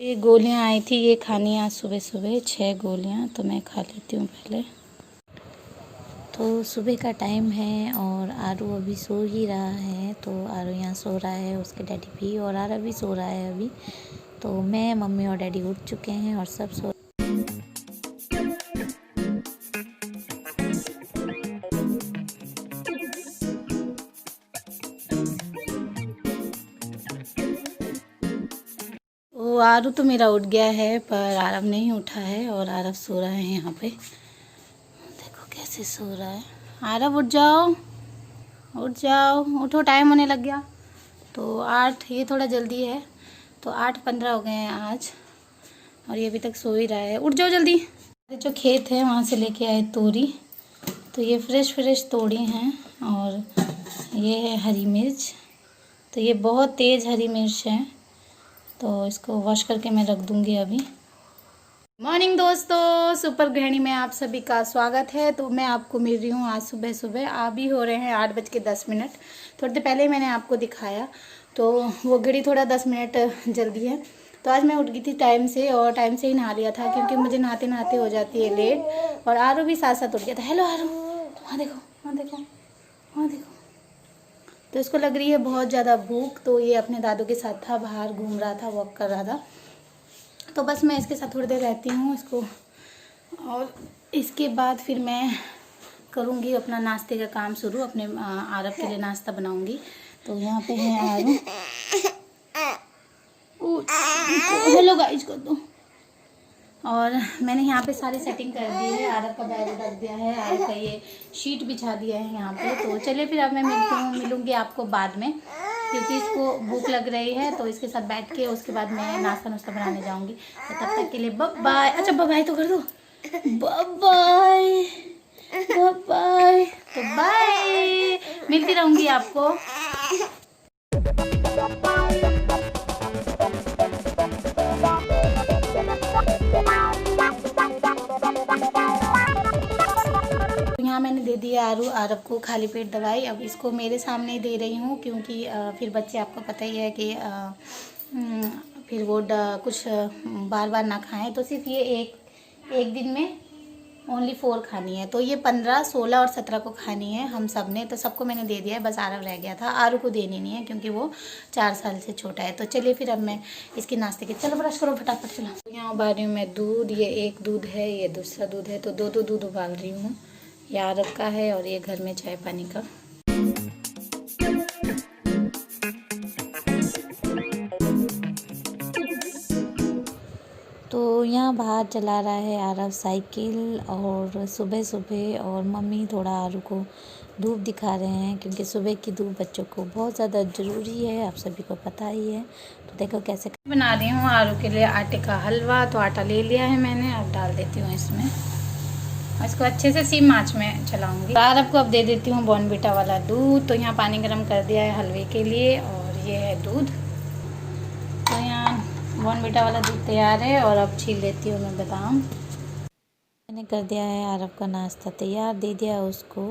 ये गोलियां आई थी, ये खानी आज सुबह सुबह 6 गोलियां, तो मैं खा लेती हूँ पहले। तो सुबह का टाइम है और आरू अभी सो ही रहा है। तो आरू यहाँ सो रहा है, उसके डैडी भी, और आरा भी सो रहा है अभी। तो मैं, मम्मी और डैडी उठ चुके हैं और सब सो। वो आरू तो मेरा उठ गया है, पर आरव नहीं उठा है और आरव सो रहा है यहाँ पे। देखो कैसे सो रहा है। आरव उठ जाओ, उठ जाओ, उठो, टाइम होने लग गया। तो 8, ये थोड़ा जल्दी है, तो 8:15 हो गए हैं आज और ये अभी तक सो ही रहा है। उठ जाओ जल्दी। जो खेत है वहाँ से लेके आए तोरी, तो ये फ्रेश फ्रेश तोड़ी हैं। और ये है हरी मिर्च, तो ये बहुत तेज़ हरी मिर्च है, तो इसको वॉश करके मैं रख दूँगी अभी। मॉर्निंग दोस्तों, सुपर गृहिणी में आप सभी का स्वागत है। तो मैं आपको मिल रही हूँ आज सुबह सुबह। अभी हो रहे हैं 8:10। थोड़ी देर पहले मैंने आपको दिखाया, तो वो घड़ी थोड़ा 10 मिनट जल्दी है। तो आज मैं उठ गई थी टाइम से, और टाइम से ही नहा लिया था, क्योंकि मुझे नहाते नहाते हो जाती है लेट। और आरू भी साथ साथ उठ गया था। हेलो आरू, वहाँ देखो, वहाँ देखो, वहाँ देखो। तो इसको लग रही है बहुत ज़्यादा भूख, तो ये अपने दादू के साथ था, बाहर घूम रहा था, वॉक कर रहा था। तो बस मैं इसके साथ थोड़ी देर रहती हूँ इसको, और इसके बाद फिर मैं करूँगी अपना नाश्ते का काम शुरू। अपने आरव के लिए नाश्ता बनाऊँगी। तो यहाँ पे है आरू। हेलो गाइस कर दो। और मैंने यहाँ पे सारी सेटिंग कर दी है। आरव का बैग रख दिया है, आरव का ये शीट बिछा दिया है यहाँ पे। तो चलिए फिर अब मैं मिलूँगी आपको बाद में, क्योंकि इसको भूख लग रही है। तो इसके साथ बैठ के उसके बाद मैं नाश्ता बनाने जाऊँगी। तो तब तक के लिए बाय बाय। अच्छा बाय तो कर दो, बाय बाय, बाय बाय। तो बाय, मिलती रहूँगी आपको। यहाँ मैंने दे दिया आरव को खाली पेट दवाई। अब इसको मेरे सामने ही दे रही हूँ, क्योंकि फिर बच्चे, आपको पता ही है कि फिर वो कुछ बार बार ना खाएं। तो सिर्फ ये एक दिन में ओनली 4 खानी है। तो ये 15, 16 और 17 को खानी है हम सब ने। तो सबको मैंने दे दिया है, बस आरव रह गया था। आरू को देनी नहीं है, क्योंकि वो 4 साल से छोटा है। तो चलिए फिर अब मैं इसके नाश्ते के, चलो ब्रश करो फटाफट, चलो। यहाँ उबाल रही हूँ मैं दूध। ये एक दूध है, ये दूसरा दूध है, तो 2 दूध उबाल रही हूँ। ये आरव का है और ये घर में चाय पानी का। तो यहाँ बाहर चला रहा है आरव साइकिल, और सुबह सुबह, और मम्मी थोड़ा आरू को धूप दिखा रहे हैं, क्योंकि सुबह की धूप बच्चों को बहुत ज़्यादा ज़रूरी है, आप सभी को पता ही है। तो देखो कैसे बना रही हूँ आरू के लिए आटे का हलवा। तो आटा ले लिया है मैंने, अब डाल देती हूँ इसमें। इसको अच्छे से सीम आंच में चलाऊंगी। आरव को अब दे देती हूँ बॉर्नविटा वाला दूध। तो यहाँ पानी गर्म कर दिया है हलवे के लिए, और ये है दूध। तो यहाँ बॉर्नविटा वाला दूध तैयार है, और अब छील लेती हूँ मैं बादाम। मैंने कर दिया है आरव का नाश्ता तैयार, दे दिया उसको,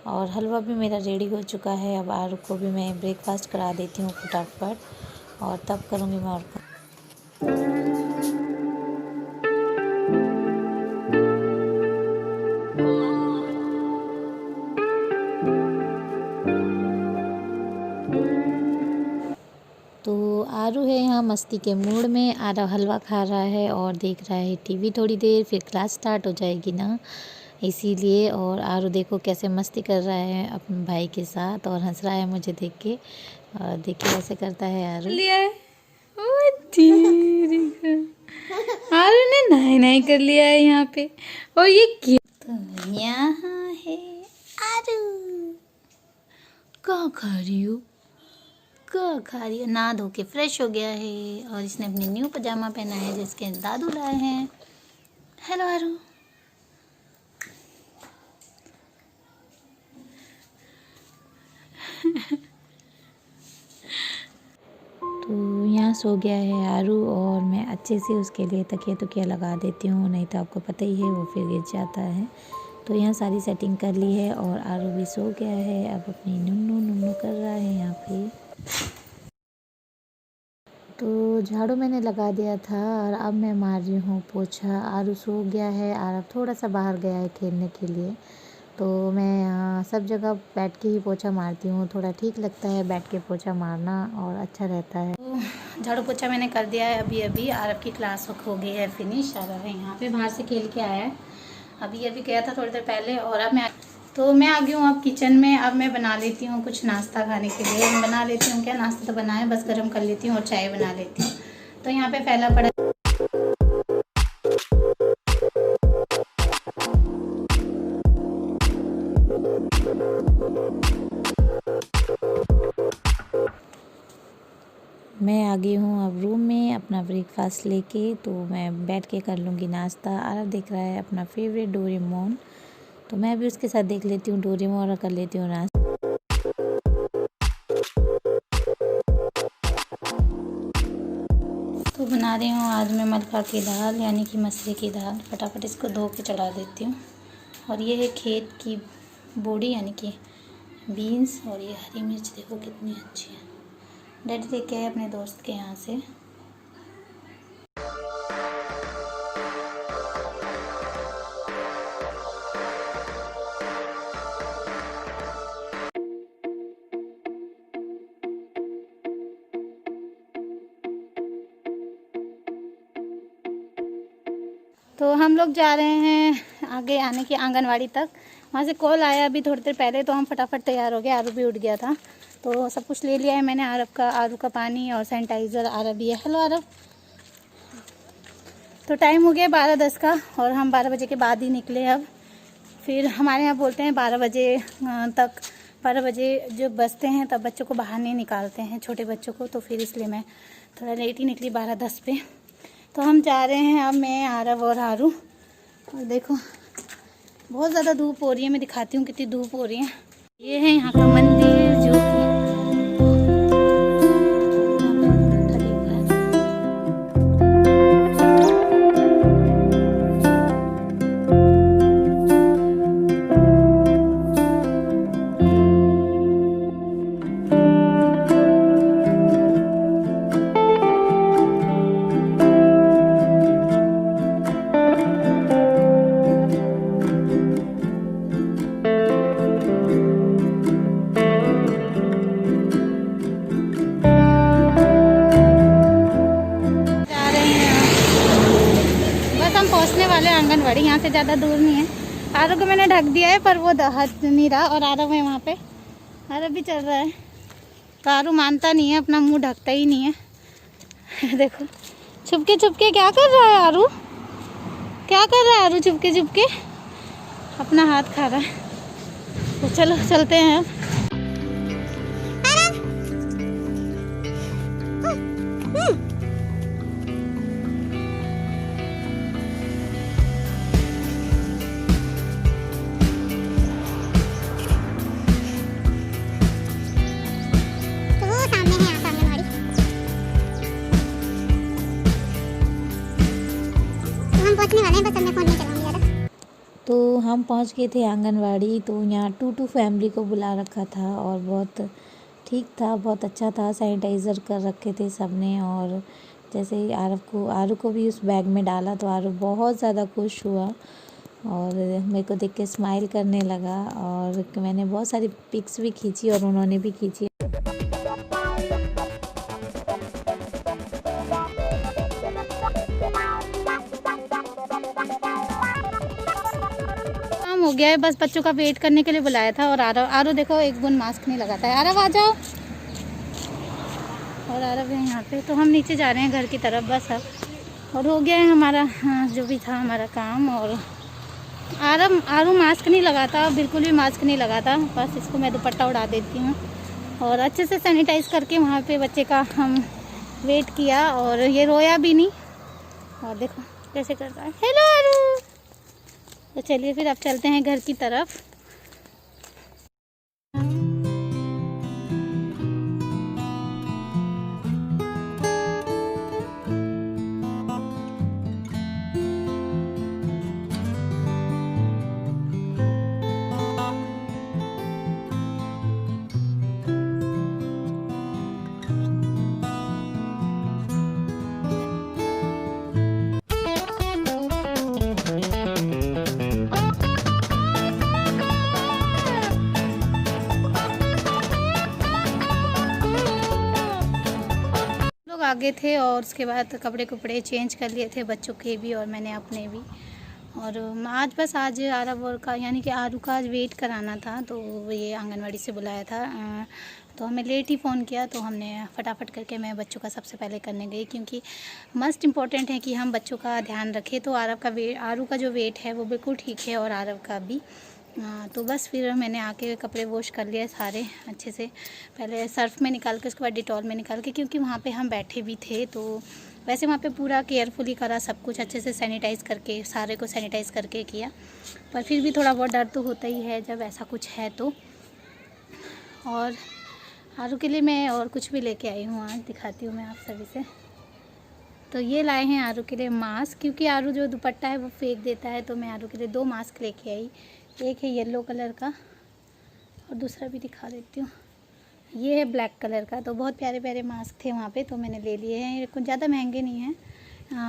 और हलवा भी मेरा रेडी हो चुका है। अब आरव को भी मैं ब्रेकफास्ट करा देती हूँ फटाफट, और तब करूँगी मैं और काम। तो आरू है यहाँ मस्ती के मूड में। आरव हलवा खा रहा है और देख रहा है टीवी थोड़ी देर, फिर क्लास स्टार्ट हो जाएगी ना, इसीलिए। और आरू देखो कैसे मस्ती कर रहा है अपने भाई के साथ और हंस रहा है मुझे देख के। और देखिए ऐसे करता है आरू। लिया है आरू ने नहाई नहीं कर लिया है यहाँ पे। और ये क्या तो यहाँ है आरू। क्या खा रही हो? क्या खा रही हो? नहा धो के फ्रेश हो गया है और इसने अपनी न्यू पजामा पहना है जिसके दादू लाए हैं। हेलो आरू। तो यहाँ सो गया है आरू और मैं अच्छे से उसके लिए तकिया तुकिया लगा देती हूँ, नहीं तो आपको पता ही है वो फिर गिर जाता है। तो यहाँ सारी सेटिंग कर ली है और आरू भी सो गया है। अब अपनी नुन्नू नुन्नू कर रहा है यहाँ पे। तो झाड़ू मैंने लगा दिया था और अब मैं मार रही हूँ पोछा। आरू सो गया है, आरव थोड़ा सा बाहर गया है खेलने के लिए। तो मैं यहाँ सब जगह बैठ के ही पोछा मारती हूँ, थोड़ा ठीक लगता है बैठ के पोछा मारना और अच्छा रहता है। तो झाड़ू पोछा मैंने कर दिया है अभी अभी। आरव की क्लास हो गई है फिनिश। आरव है यहाँ पे बाहर से खेल के आया है, अभी गया था थोड़ी देर पहले। और अब मैं आ गई हूँ अब किचन में। अब मैं बना लेती हूँ कुछ नाश्ता खाने के लिए। मैं बना लेती हूँ, क्या नाश्ता तो बनाया, बस गर्म कर लेती हूँ और चाय बना लेती हूँ। तो यहाँ पे फैला पड़ा मैं आ गई हूँ अब रूम में अपना ब्रेकफास्ट लेके। तो मैं बैठ के कर लूँगी नाश्ता। आरव देख रहा है अपना फेवरेट डोरेमोन, तो मैं भी उसके साथ देख लेती हूँ डोरेमोन और कर लेती हूँ नाश्ता। तो बना रही हूँ आज मैं मलका की दाल यानी कि मसरे की दाल। फटाफट इसको धो के चढ़ा देती हूँ। और ये है खेत की बोड़ी यानी कि बीन्स। और ये हरी मिर्च देखो कितनी अच्छी है, डैडी लेके आए अपने दोस्त के यहाँ से। तो हम लोग जा रहे हैं आगे आने की आंगनवाड़ी तक। वहाँ से कॉल आया अभी थोड़ी देर पहले, तो हम फटाफट तैयार हो गए। आरू भी उठ गया था तो सब कुछ ले लिया है मैंने। आरू का पानी और सैनिटाइज़र। आरव भी है। हेलो आरव। तो टाइम हो गया 12:10 का और हम 12 बजे के बाद ही निकले। अब फिर हमारे यहाँ बोलते हैं 12 बजे तक, 12 बजे जो बजते हैं तब बच्चों को बाहर नहीं निकालते हैं, छोटे बच्चों को। तो फिर इसलिए मैं थोड़ा लेट ही निकली 12:10 पे। तो हम जा रहे हैं अब, मैं आरव और आरू। और देखो बहुत ज़्यादा धूप हो रही है, मैं दिखाती हूँ कितनी धूप हो रही है। ये है यहाँ का मंदिर जो कि पहुंचने वाले आंगनवाड़ी, यहाँ से ज़्यादा दूर नहीं है। आरव को मैंने ढक दिया है पर वो हट नहीं रहा। और आरव है वहाँ पे, आरव भी चल रहा है। तो आरू मानता नहीं है, अपना मुंह ढकता ही नहीं है। देखो छुपके छुपके क्या कर रहा है आरू, क्या कर रहा है आरू, छुपके छुपके अपना हाथ खा रहा है। तो चलो चलते हैं। पहुंचने वाले हैं, बस अब मैं फोन नहीं चलाऊंगी ज़्यादा। तो हम पहुंच गए थे आंगनवाड़ी। तो यहाँ 2 फैमिली को बुला रखा था और बहुत ठीक था, बहुत अच्छा था। सैनिटाइज़र कर रखे थे सबने। और जैसे ही आरू को भी उस बैग में डाला तो आरू बहुत ज़्यादा खुश हुआ और मेरे को देख के स्माइल करने लगा। और मैंने बहुत सारी पिक्स भी खींची और उन्होंने भी खींची। हो गया है, बस बच्चों का वेट करने के लिए बुलाया था। और आरव देखो एक बूंद मास्क नहीं लगाता है। आरव आ जाओ। और आरव है यहाँ पे, तो हम नीचे जा रहे हैं घर की तरफ बस अब। और हो गया है हमारा जो भी था हमारा काम। और आरव मास्क नहीं लगाता, बिल्कुल भी मास्क नहीं लगाता, बस इसको मैं दुपट्टा उड़ा देती हूँ। और अच्छे से सैनिटाइज करके वहाँ पे बच्चे का हम वेट किया, और ये रोया भी नहीं। और देखो कैसे कर रहा है, हेलो आरू। तो चलिए फिर अब चलते हैं घर की तरफ। आगे थे और उसके बाद कपड़े चेंज कर लिए थे, बच्चों के भी और मैंने अपने भी। और आज आरव और का यानी कि आरू का आज वेट कराना था, तो ये आंगनवाड़ी से बुलाया था। तो हमें लेट ही फ़ोन किया, तो हमने फटाफट करके मैं बच्चों का सबसे पहले करने गई, क्योंकि मस्ट इम्पॉर्टेंट है कि हम बच्चों का ध्यान रखें। तो आरू का जो वेट है वो बिल्कुल ठीक है, और आरव का भी। तो बस फिर मैंने आके कपड़े वॉश कर लिए सारे अच्छे से, पहले सर्फ़ में निकाल के उसके बाद डिटॉल में निकाल के, क्योंकि वहाँ पे हम बैठे भी थे। तो वैसे वहाँ पे पूरा केयरफुली करा, सब कुछ अच्छे से सैनिटाइज़ करके, सारे को सैनिटाइज़ करके किया। पर फिर भी थोड़ा बहुत डर तो होता ही है जब ऐसा कुछ है तो। और आरू के लिए मैं और कुछ भी लेके आई हूँ, आज दिखाती हूँ मैं आप सभी से। तो ये लाए हैं आरू के लिए मास्क, क्योंकि आरू जो दुपट्टा है वो फेंक देता है, तो मैं आरू के लिए 2 मास्क लेके आई। एक है येलो कलर का और दूसरा भी दिखा देती हूँ, ये है ब्लैक कलर का। तो बहुत प्यारे प्यारे मास्क थे वहाँ पे, तो मैंने ले लिए हैं। कुछ ज़्यादा महंगे नहीं हैं,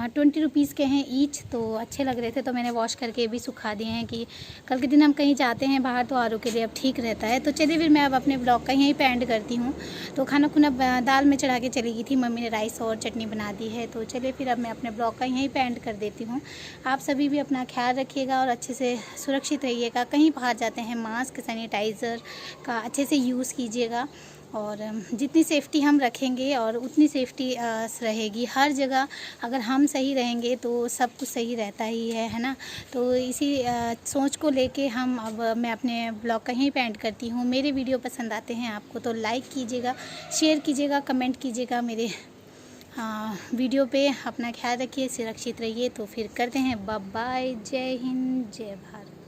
20 रुपीज़ के हैं ईच, तो अच्छे लग रहे थे, तो मैंने वॉश करके भी सुखा दिए हैं कि कल के दिन हम कहीं जाते हैं बाहर तो आरू के लिए अब ठीक रहता है। तो चलिए फिर मैं अब अपने ब्लॉग का यहीं पे एंड करती हूँ। तो खाना खुना दाल में चढ़ा के चली गई थी, मम्मी ने राइस और चटनी बना दी है। तो चलिए फिर अब मैं अपने ब्लॉग का यहीं पे एंड कर देती हूँ। आप सभी भी अपना ख्याल रखिएगा और अच्छे से सुरक्षित रहिएगा। कहीं बाहर जाते हैं मास्क सैनिटाइज़र का अच्छे से यूज़ कीजिएगा, और जितनी सेफ्टी हम रखेंगे और उतनी सेफ्टी रहेगी हर जगह। अगर हम सही रहेंगे तो सब कुछ सही रहता ही है ना। तो इसी सोच को लेके मैं अपने ब्लॉग का यहीं पे एंड करती हूँ। मेरे वीडियो पसंद आते हैं आपको तो लाइक कीजिएगा, शेयर कीजिएगा, कमेंट कीजिएगा मेरे वीडियो पे। अपना ख्याल रखिए, सुरक्षित रहिए। तो फिर करते हैं बाय बाय, जय हिंद, जय भारत।